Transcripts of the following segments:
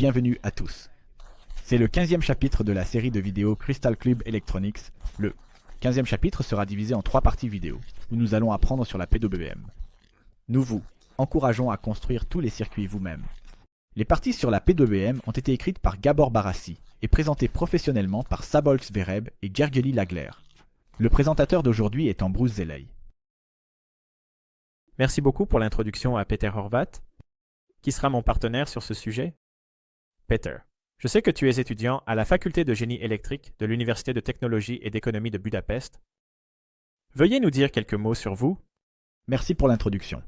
bienvenue à tous. C'est le 15e chapitre de la série de vidéos Crystal Club Electronics. Le 15e chapitre sera divisé en 3 parties vidéo, où nous allons apprendre sur la PWM. Nous vous encourageons à construire tous les circuits vous-même. Les parties sur la PWM ont été écrites par Gabor Barassi et présentées professionnellement par Szabolcs Zvereb et Gergely Lagler. Le présentateur d'aujourd'hui est Bruce Zelay. Merci beaucoup pour l'introduction à Peter Horvath. Qui sera mon partenaire sur ce sujet? Peter, je sais que tu es étudiant à la faculté de génie électrique de l'Université de technologie et d'économie de Budapest. Veuillez nous dire quelques mots sur vous? Merci pour l'introduction.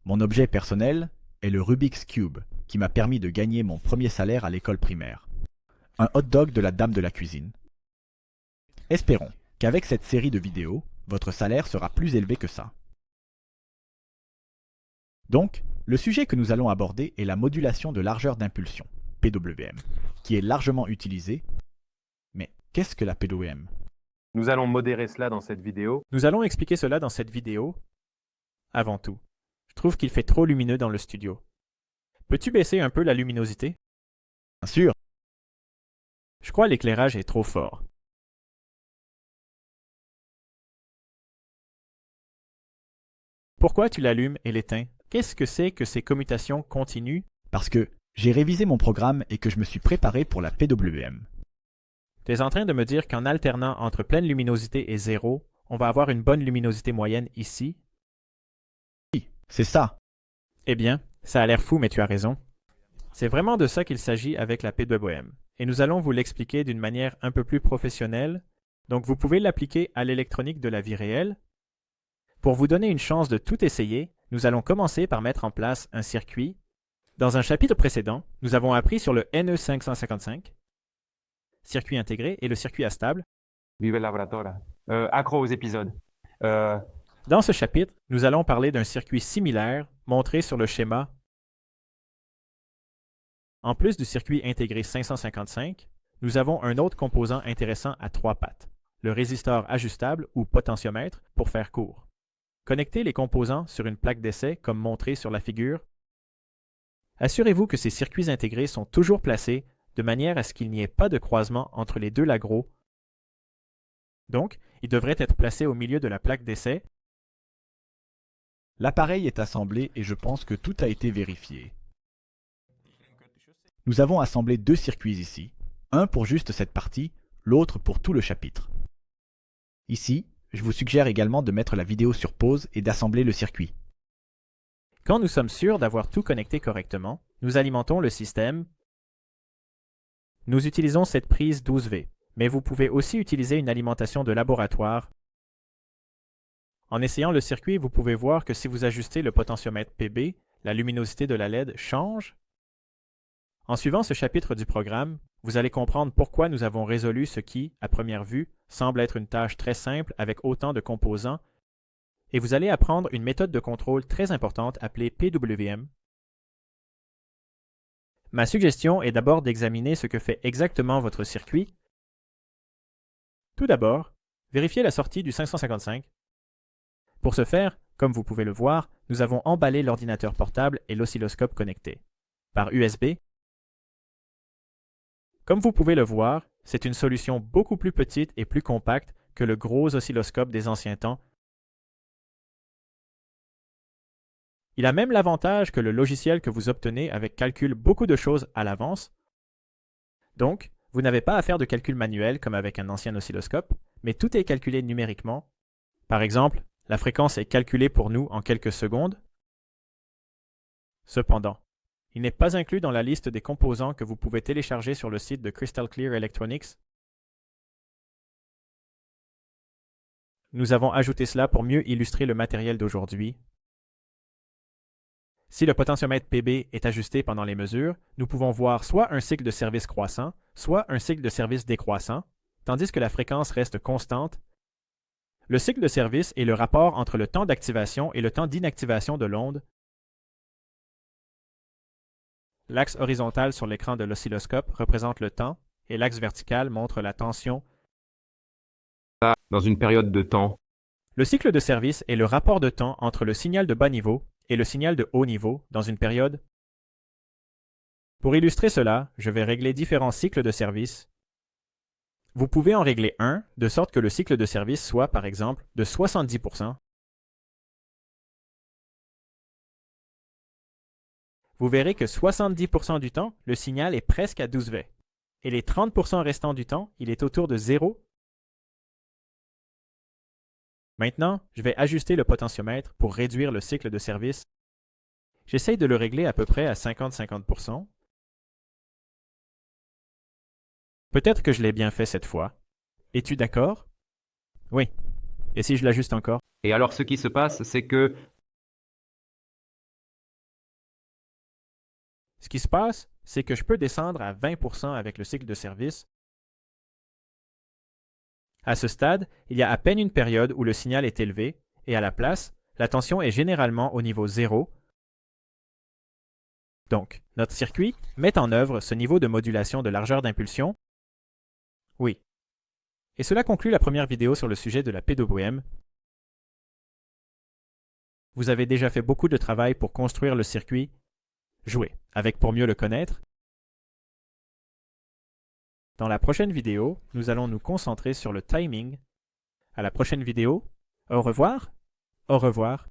Mon objet personnel est le Rubik's Cube, qui m'a permis de gagner mon premier salaire à l'école primaire. Un hot dog de la dame de la cuisine. Espérons qu'avec cette série de vidéos, votre salaire sera plus élevé que ça. Donc, le sujet que nous allons aborder est la modulation de largeur d'impulsion, PWM, qui est largement utilisée. Mais qu'est-ce que la PWM? Nous allons modérer cela dans cette vidéo. Nous allons expliquer cela dans cette vidéo. Avant tout, je trouve qu'il fait trop lumineux dans le studio. Peux-tu baisser un peu la luminosité? Bien sûr. Je crois l'éclairage est trop fort. Pourquoi tu l'allumes et l'éteins? Qu'est-ce que c'est que ces commutations continues? Parce que j'ai révisé mon programme et que je me suis préparé pour la PWM. Tu es en train de me dire qu'en alternant entre pleine luminosité et zéro, on va avoir une bonne luminosité moyenne ici? Oui, c'est ça. Eh bien, ça a l'air fou, mais tu as raison. C'est vraiment de ça qu'il s'agit avec la PWM. Et nous allons vous l'expliquer d'une manière un peu plus professionnelle. Donc vous pouvez l'appliquer à l'électronique de la vie réelle. Pour vous donner une chance de tout essayer, nous allons commencer par mettre en place un circuit. Dans un chapitre précédent, nous avons appris sur le NE555, circuit intégré, et le circuit astable. Vive el laboratorio. Accro aux épisodes. Dans ce chapitre, nous allons parler d'un circuit similaire montré sur le schéma. En plus du circuit intégré 555, nous avons un autre composant intéressant à 3 pattes, le résisteur ajustable ou potentiomètre pour faire court. Connectez les composants sur une plaque d'essai comme montré sur la figure. Assurez-vous que ces circuits intégrés sont toujours placés de manière à ce qu'il n'y ait pas de croisement entre les deux lagros. Donc, ils devraient être placés au milieu de la plaque d'essai. L'appareil est assemblé et je pense que tout a été vérifié. Nous avons assemblé 2 circuits ici, un pour juste cette partie, l'autre pour tout le chapitre. Ici, je vous suggère également de mettre la vidéo sur pause et d'assembler le circuit. Quand nous sommes sûrs d'avoir tout connecté correctement, nous alimentons le système. Nous utilisons cette prise 12V, mais vous pouvez aussi utiliser une alimentation de laboratoire. En essayant le circuit, vous pouvez voir que si vous ajustez le potentiomètre PB, la luminosité de la LED change. En suivant ce chapitre du programme, vous allez comprendre pourquoi nous avons résolu ce qui, à première vue, semble être une tâche très simple avec autant de composants, et vous allez apprendre une méthode de contrôle très importante appelée PWM. Ma suggestion est d'abord d'examiner ce que fait exactement votre circuit. Tout d'abord, vérifiez la sortie du 555. Pour ce faire, comme vous pouvez le voir, nous avons emballé l'ordinateur portable et l'oscilloscope connecté. Par USB. Comme vous pouvez le voir, c'est une solution beaucoup plus petite et plus compacte que le gros oscilloscope des anciens temps. Il a même l'avantage que le logiciel que vous obtenez avec calcule beaucoup de choses à l'avance. Donc, vous n'avez pas à faire de calcul manuel comme avec un ancien oscilloscope, mais tout est calculé numériquement. Par exemple, la fréquence est calculée pour nous en quelques secondes. Cependant, il n'est pas inclus dans la liste des composants que vous pouvez télécharger sur le site de Crystal Clear Electronics. Nous avons ajouté cela pour mieux illustrer le matériel d'aujourd'hui. Si le potentiomètre PB est ajusté pendant les mesures, nous pouvons voir soit un cycle de service croissant, soit un cycle de service décroissant, tandis que la fréquence reste constante. Le cycle de service est le rapport entre le temps d'activation et le temps d'inactivation de l'onde. L'axe horizontal sur l'écran de l'oscilloscope représente le temps et l'axe vertical montre la tension. Dans une période de temps. Le cycle de service est le rapport de temps entre le signal de bas niveau et le signal de haut niveau dans une période. Pour illustrer cela, je vais régler différents cycles de service. Vous pouvez en régler un, de sorte que le cycle de service soit, par exemple, de 70%. Vous verrez que 70% du temps, le signal est presque à 12 V. Et les 30% restants du temps, il est autour de 0. Maintenant, je vais ajuster le potentiomètre pour réduire le cycle de service. J'essaye de le régler à peu près à 50-50%. Peut-être que je l'ai bien fait cette fois. Es-tu d'accord? Oui. Et si je l'ajuste encore? Et alors, ce qui se passe, c'est que Ce qui se passe, c'est que je peux descendre à 20% avec le cycle de service. À ce stade, il y a à peine une période où le signal est élevé, et à la place, la tension est généralement au niveau 0. Donc, notre circuit met en œuvre ce niveau de modulation de largeur d'impulsion. Oui. Et cela conclut la première vidéo sur le sujet de la PWM. Vous avez déjà fait beaucoup de travail pour construire le circuit. Jouez avec pour mieux le connaître. Dans la prochaine vidéo, nous allons nous concentrer sur le timing. À la prochaine vidéo. Au revoir. Au revoir.